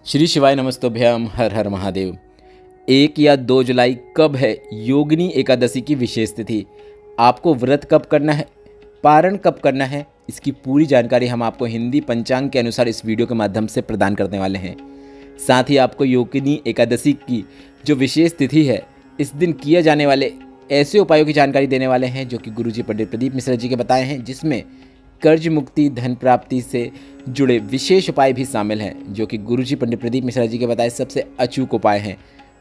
श्री शिवाय नमस्तुभ्यम। हर हर महादेव। 1 या 2 जुलाई कब है योगिनी एकादशी की विशेष तिथि? आपको व्रत कब करना है, पारण कब करना है, इसकी पूरी जानकारी हम आपको हिंदी पंचांग के अनुसार इस वीडियो के माध्यम से प्रदान करने वाले हैं। साथ ही आपको योगिनी एकादशी की जो विशेष तिथि है, इस दिन किए जाने वाले ऐसे उपायों की जानकारी देने वाले हैं जो कि गुरुजी पंडित प्रदीप मिश्रा जी के बताए हैं, जिसमें कर्ज मुक्ति, धन प्राप्ति से जुड़े विशेष उपाय भी शामिल हैं, जो कि गुरुजी पंडित प्रदीप मिश्रा जी के बताए सबसे अचूक उपाय हैं।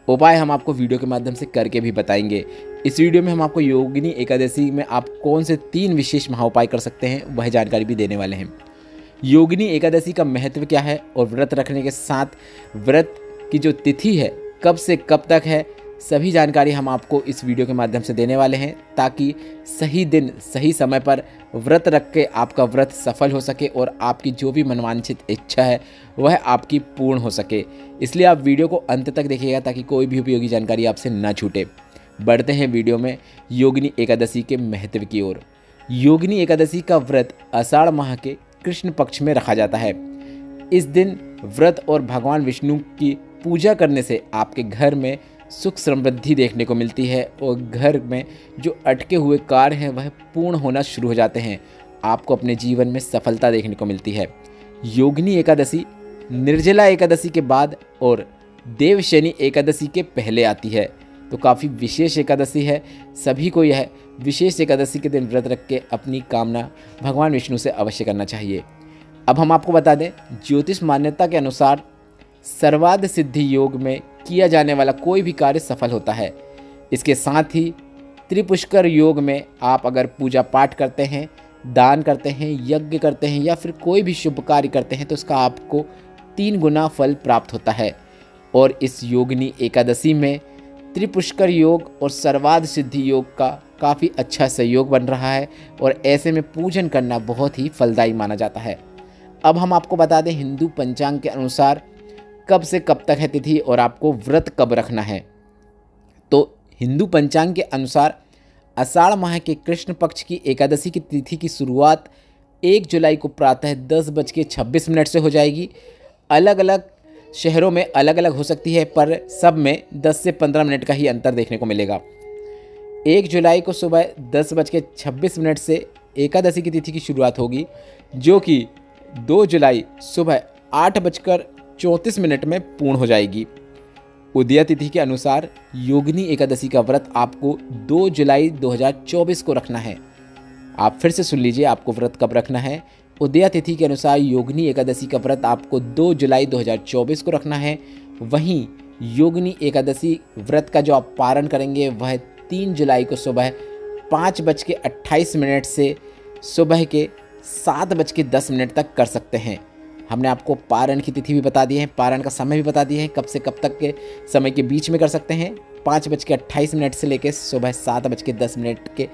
उपाय हम आपको वीडियो के माध्यम से करके भी बताएंगे। इस वीडियो में हम आपको योगिनी एकादशी में आप कौन से 3 विशेष महाउपाय कर सकते हैं, वह जानकारी भी देने वाले हैं। योगिनी एकादशी का महत्व क्या है और व्रत रखने के साथ व्रत की जो तिथि है कब से कब तक है, सभी जानकारी हम आपको इस वीडियो के माध्यम से देने वाले हैं, ताकि सही दिन सही समय पर व्रत रख के आपका व्रत सफल हो सके और आपकी जो भी मनवांछित इच्छा है वह आपकी पूर्ण हो सके। इसलिए आप वीडियो को अंत तक देखिएगा ताकि कोई भी उपयोगी जानकारी आपसे न छूटे। बढ़ते हैं वीडियो में योगिनी एकादशी के महत्व की ओर। योगिनी एकादशी का व्रत आषाढ़ माह के कृष्ण पक्ष में रखा जाता है। इस दिन व्रत और भगवान विष्णु की पूजा करने से आपके घर में सुख समृद्धि देखने को मिलती है और घर में जो अटके हुए कार्य हैं वह पूर्ण होना शुरू हो जाते हैं। आपको अपने जीवन में सफलता देखने को मिलती है। योगिनी एकादशी निर्जला एकादशी के बाद और देवशयनी एकादशी के पहले आती है, तो काफ़ी विशेष एकादशी है। सभी को यह विशेष एकादशी के दिन व्रत रख के अपनी कामना भगवान विष्णु से अवश्य करना चाहिए। अब हम आपको बता दें, ज्योतिष मान्यता के अनुसार सर्वार्थ सिद्धि योग में किया जाने वाला कोई भी कार्य सफल होता है। इसके साथ ही त्रिपुष्कर योग में आप अगर पूजा पाठ करते हैं, दान करते हैं, यज्ञ करते हैं या फिर कोई भी शुभ कार्य करते हैं तो उसका आपको 3 गुना फल प्राप्त होता है। और इस योगिनी एकादशी में त्रिपुष्कर योग और सर्वार्थ सिद्धि योग का काफ़ी अच्छा सहयोग बन रहा है और ऐसे में पूजन करना बहुत ही फलदायी माना जाता है। अब हम आपको बता दें, हिंदू पंचांग के अनुसार कब से कब तक है तिथि और आपको व्रत कब रखना है। तो हिंदू पंचांग के अनुसार आषाढ़ माह के कृष्ण पक्ष की एकादशी की तिथि की शुरुआत 1 जुलाई को प्रातः 10:26 से हो जाएगी। अलग अलग शहरों में अलग अलग हो सकती है, पर सब में 10 से 15 मिनट का ही अंतर देखने को मिलेगा। 1 जुलाई को सुबह 10:26 से एकादशी की तिथि की शुरुआत होगी, जो कि 2 जुलाई सुबह 8:34 में पूर्ण हो जाएगी। उदया तिथि के अनुसार योगिनी एकादशी का व्रत आपको 2 जुलाई 2024 को रखना है। आप फिर से सुन लीजिए, आपको व्रत कब रखना है। उदया तिथि के अनुसार योगिनी एकादशी का व्रत आपको 2 जुलाई 2024 को रखना है। वहीं योगिनी एकादशी व्रत का जो आप पारण करेंगे वह 3 जुलाई को सुबह 5:28 से सुबह के 7:10 तक कर सकते हैं। हमने आपको पारण की तिथि भी बता दी है, पारण का समय भी बता दिए हैं, कब से कब तक के समय के बीच में कर सकते हैं। 5:28 से लेकर सुबह 7:10 के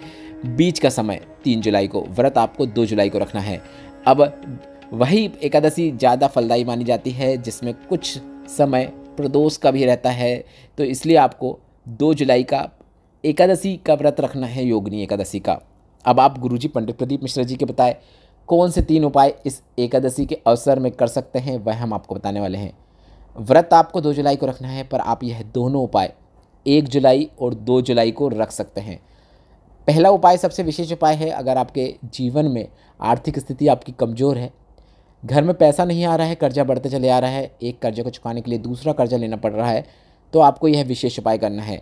बीच का समय 3 जुलाई को, व्रत आपको 2 जुलाई को रखना है। अब वही एकादशी ज़्यादा फलदायी मानी जाती है, जिसमें कुछ समय प्रदोष का भी रहता है, तो इसलिए आपको 2 जुलाई का एकादशी का व्रत रखना है, योगिनी एकादशी का। अब आप गुरुजी पंडित प्रदीप मिश्रा जी के बताए कौन से 3 उपाय इस एकादशी के अवसर में कर सकते हैं, वह हम आपको बताने वाले हैं। व्रत आपको 2 जुलाई को रखना है, पर आप यह दोनों उपाय 1 जुलाई और 2 जुलाई को रख सकते हैं। पहला उपाय सबसे विशेष उपाय है, अगर आपके जीवन में आर्थिक स्थिति आपकी कमज़ोर है, घर में पैसा नहीं आ रहा है, कर्जा बढ़ते चले आ रहा है, एक कर्जे को चुकाने के लिए दूसरा कर्जा लेना पड़ रहा है, तो आपको यह विशेष उपाय करना है।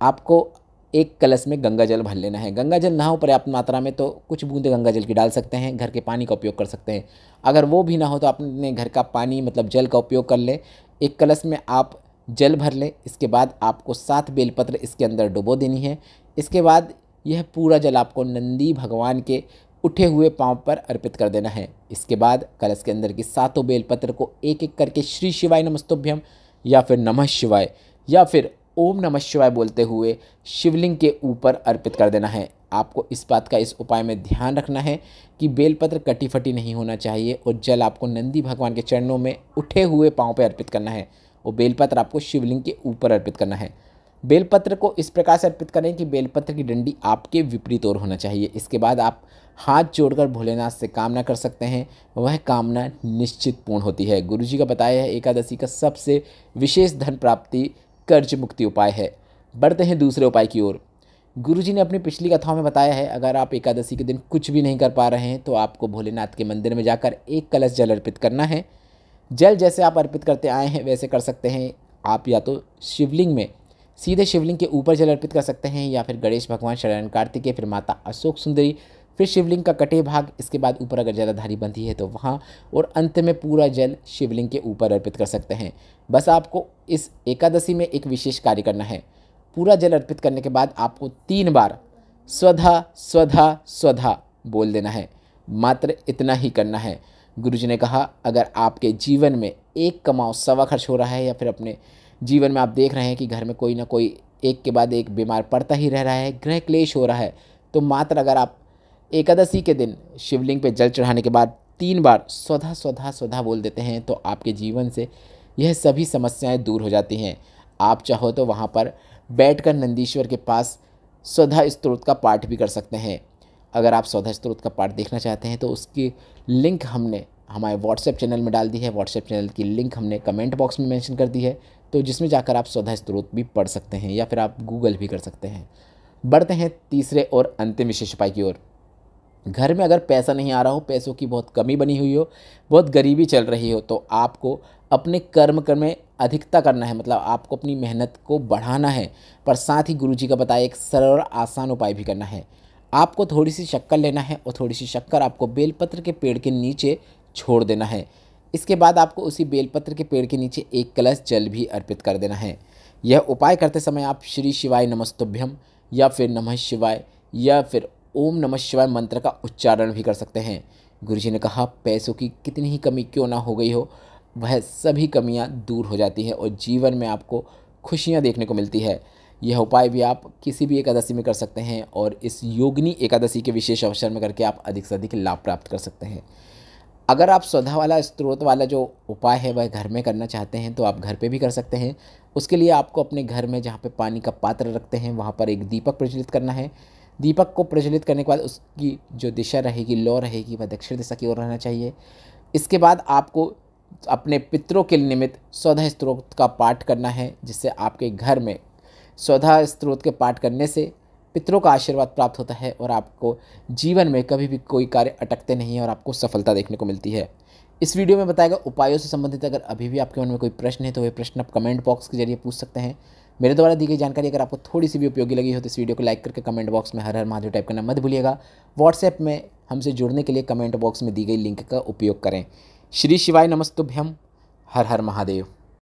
आपको एक कलश में गंगा जल भर लेना है। गंगा जल ना हो पर्याप्त मात्रा में तो कुछ बूंदे गंगा जल की डाल सकते हैं, घर के पानी का उपयोग कर सकते हैं। अगर वो भी ना हो तो अपने घर का पानी मतलब जल का उपयोग कर लें। एक कलश में आप जल भर लें। इसके बाद आपको 7 बेलपत्र इसके अंदर डुबो देनी है। इसके बाद यह पूरा जल आपको नंदी भगवान के उठे हुए पाँव पर अर्पित कर देना है। इसके बाद कलश के अंदर की 7 बेलपत्र को एक एक करके श्री शिवाय नमस्तुभ्यम या फिर नमः शिवाय या फिर ओम नमः शिवाय बोलते हुए शिवलिंग के ऊपर अर्पित कर देना है। आपको इस बात का इस उपाय में ध्यान रखना है कि बेलपत्र कटी फटी नहीं होना चाहिए और जल आपको नंदी भगवान के चरणों में उठे हुए पाँव पर अर्पित करना है और बेलपत्र आपको शिवलिंग के ऊपर अर्पित करना है। बेलपत्र को इस प्रकार से अर्पित करें कि बेलपत्र की डंडी आपके विपरीत ओर होना चाहिए। इसके बाद आप हाथ जोड़कर भोलेनाथ से कामना कर सकते हैं, वह कामना निश्चित पूर्ण होती है। गुरुजी का बताया है एकादशी का सबसे विशेष धन प्राप्ति कर्ज मुक्ति उपाय है। बढ़ते हैं दूसरे उपाय की ओर। गुरुजी ने अपनी पिछली कथाओं में बताया है, अगर आप एकादशी के दिन कुछ भी नहीं कर पा रहे हैं तो आपको भोलेनाथ के मंदिर में जाकर एक कलश जल अर्पित करना है। जल जैसे आप अर्पित करते आए हैं वैसे कर सकते हैं। आप या तो शिवलिंग में सीधे शिवलिंग के ऊपर जल अर्पित कर सकते हैं, या फिर गणेश भगवान, शरण कार्तिकेय, फिर माता अशोक सुंदरी, फिर शिवलिंग का कटे भाग, इसके बाद ऊपर अगर जलाधारी बंधी है तो वहाँ, और अंत में पूरा जल शिवलिंग के ऊपर अर्पित कर सकते हैं। बस आपको इस एकादशी में एक विशेष कार्य करना है। पूरा जल अर्पित करने के बाद आपको 3 बार स्वधा स्वधा स्वधा बोल देना है। मात्र इतना ही करना है। गुरुजी ने कहा, अगर आपके जीवन में एक कमाओ सवा खर्च हो रहा है, या फिर अपने जीवन में आप देख रहे हैं कि घर में कोई ना कोई एक के बाद एक बीमार पड़ता ही रह रहा है, गृह क्लेश हो रहा है, तो मात्र अगर आप एकादशी के दिन शिवलिंग पे जल चढ़ाने के बाद 3 बार स्वधा स्वधा स्वधा बोल देते हैं तो आपके जीवन से यह सभी समस्याएं दूर हो जाती हैं। आप चाहो तो वहाँ पर बैठकर नंदीश्वर के पास स्वधा स्तोत्र का पाठ भी कर सकते हैं। अगर आप स्वधा स्तोत्र का पाठ देखना चाहते हैं तो उसकी लिंक हमने हमारे व्हाट्सएप चैनल में डाल दी है। व्हाट्सएप चैनल की लिंक हमने कमेंट बॉक्स में मेंशन कर दी है, तो जिसमें जाकर आप स्वधा स्तोत्र भी पढ़ सकते हैं, या फिर आप गूगल भी कर सकते हैं। बढ़ते हैं तीसरे और अंतिम विशेष उपाय की ओर। घर में अगर पैसा नहीं आ रहा हो, पैसों की बहुत कमी बनी हुई हो, बहुत गरीबी चल रही हो, तो आपको अपने कर्म में अधिकता करना है, मतलब आपको अपनी मेहनत को बढ़ाना है। पर साथ ही गुरुजी का बताया एक सरल और आसान उपाय भी करना है। आपको थोड़ी सी शक्कर लेना है, और थोड़ी सी शक्कर आपको बेलपत्र के पेड़ के नीचे छोड़ देना है। इसके बाद आपको उसी बेलपत्र के पेड़ के नीचे एक कलश जल भी अर्पित कर देना है। यह उपाय करते समय आप श्री शिवाय नमस्तुभ्यम, या फिर नमः शिवाय, या फिर ओम नमः शिवाय मंत्र का उच्चारण भी कर सकते हैं। गुरुजी ने कहा, पैसों की कितनी ही कमी क्यों ना हो गई हो, वह सभी कमियां दूर हो जाती हैं और जीवन में आपको खुशियां देखने को मिलती है। यह उपाय भी आप किसी भी एकादशी में कर सकते हैं, और इस योगिनी एकादशी के विशेष अवसर में करके आप अधिक से अधिक लाभ प्राप्त कर सकते हैं। अगर आप स्वधा वाला स्रोत वाला जो उपाय है वह घर में करना चाहते हैं तो आप घर पे भी कर सकते हैं। उसके लिए आपको अपने घर में जहाँ पे पानी का पात्र रखते हैं वहाँ पर एक दीपक प्रज्वलित करना है। दीपक को प्रज्वलित करने के बाद उसकी जो दिशा रहेगी, लौ रहेगी, वह दक्षिण दिशा की ओर रहना चाहिए। इसके बाद आपको अपने पितरों के निमित्त स्वधा स्तोत्र का पाठ करना है, जिससे आपके घर में स्वधा स्तोत्र के पाठ करने से पितरों का आशीर्वाद प्राप्त होता है, और आपको जीवन में कभी भी कोई कार्य अटकते नहीं है और आपको सफलता देखने को मिलती है। इस वीडियो में बताए गए उपायों से संबंधित अगर अभी भी आपके मन में कोई प्रश्न है तो वह प्रश्न आप कमेंट बॉक्स के जरिए पूछ सकते हैं। मेरे द्वारा दी गई जानकारी अगर आपको थोड़ी सी भी उपयोगी लगी हो तो इस वीडियो को लाइक करके कमेंट बॉक्स में हर हर महादेव टाइप करना मत भूलिएगा। व्हाट्सएप में हमसे जुड़ने के लिए कमेंट बॉक्स में दी गई लिंक का उपयोग करें। श्री शिवाय नमस्तुभ्यम। हर हर महादेव।